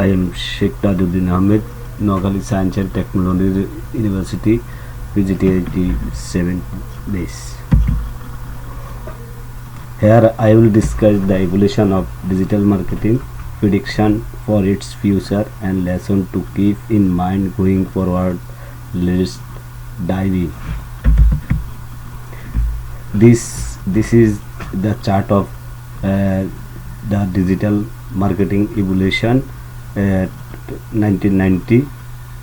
I am Sheikh Tajuddin Ahmed, Noakhali Science and Technology University, PGT 7 base. Here I will discuss the evolution of digital marketing, prediction for its future, and lesson to keep in mind going forward. Let's dive in. This is the chart of the digital marketing evolution, 1990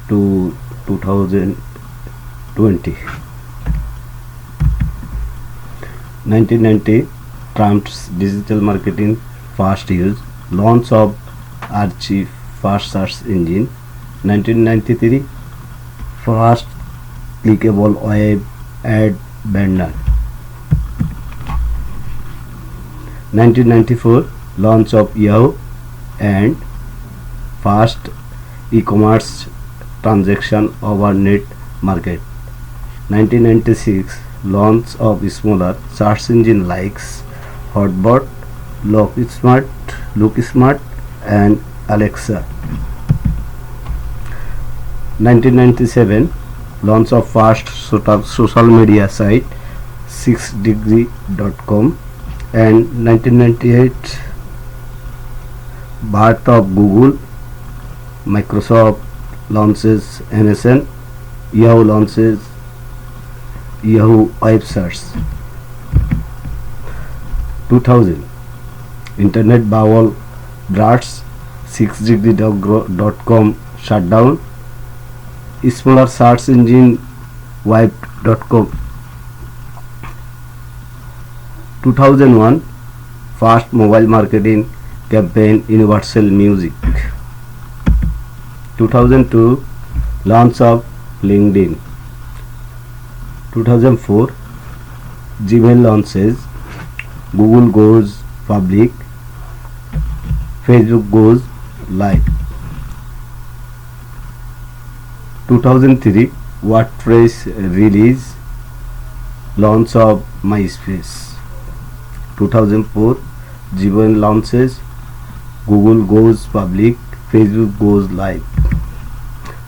to 2020. 1990 Trump's digital marketing fast use, launch of Archie fast search engine. 1993 fast clickable web ad banner. 1994 launch of Yahoo and fast e-commerce transaction over net market. 1996 launch of smaller search engine likes Hotbot, LookSmart and Alexa. 1997 launch of fast social media site 6degree.com, and 1998 birth of Google. Microsoft launches MSN, Yahoo launches Yahoo Web Search. 2000 Internet bubble bursts, 6degree.com shut down, smaller search engine web.com. 2001 fast mobile marketing campaign Universal Music. 2002 launch of LinkedIn. 2004 Gmail launches, Google goes public, Facebook goes live. 2003 WordPress release, launch of MySpace. 2004 Gmail launches, Google goes public, Facebook goes live.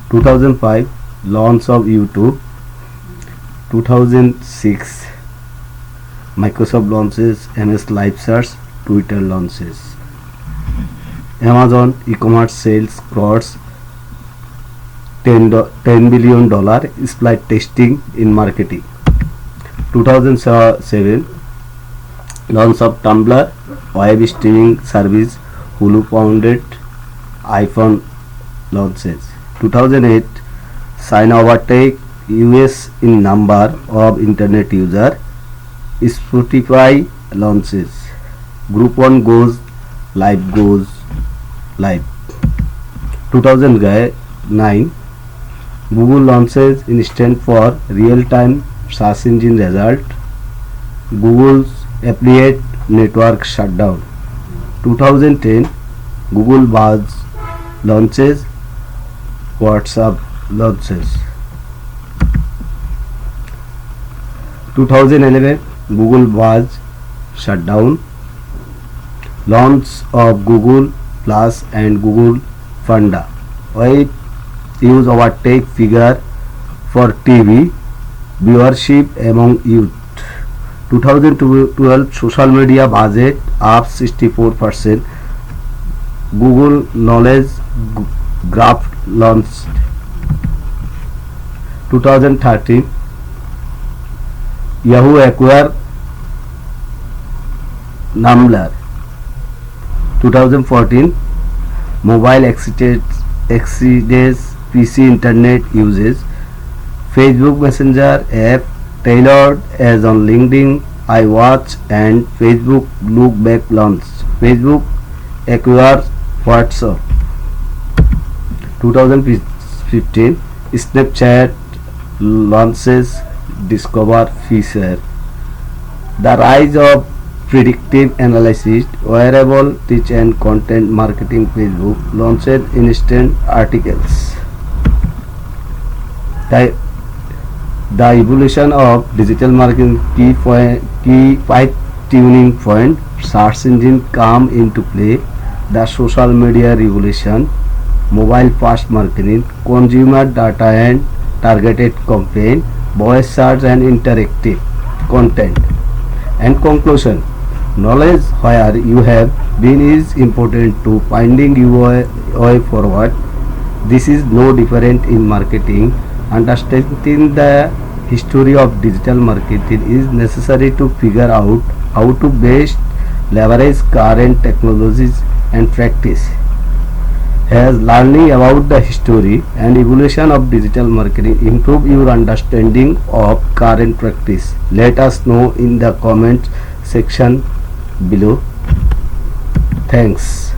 2005 launch of YouTube. 2006 Microsoft launches MS Live Search, Twitter launches. Amazon e-commerce sales cross $10 billion, split testing in marketing. 2007 launch of Tumblr, web streaming service Hulu founded, iPhone launches. 2008 China overtake US in number of internet user, Spotify launches, Groupon goes live. 2009 Google launches instant for real-time search engine result, Google's affiliate network shutdown. 2010 Google Buzz launches, WhatsApp launches. 2011 Google Buzz shutdown, launch of Google Plus and Google Funda. Web use overtake figure for TV viewership among youth. 2012 social media budget up 64%, Google Knowledge Graph launched. 2013 Yahoo acquire Numbler. 2014 mobile exceeds PC internet uses, Facebook Messenger app tailored as on LinkedIn, iWatch and Facebook Lookback launched. Facebook acquires WhatsApp. 2015 Snapchat launches Discover feature. The rise of predictive analysis, wearable, teach and content marketing. Facebook launched instant articles. The evolution of digital marketing key 5 tuning point. Search engine come into play. The social media revolution, mobile fast marketing, consumer data and targeted campaign, voice search and interactive content. And conclusion, knowledge where you have been is important to finding your way forward. This is no different in marketing. Understanding the history of digital marketing is necessary to figure out how to best leverage current technologies and practice. As learning about the history and evolution of digital marketing improve your understanding of current practice. Let us know in the comment section below. Thanks.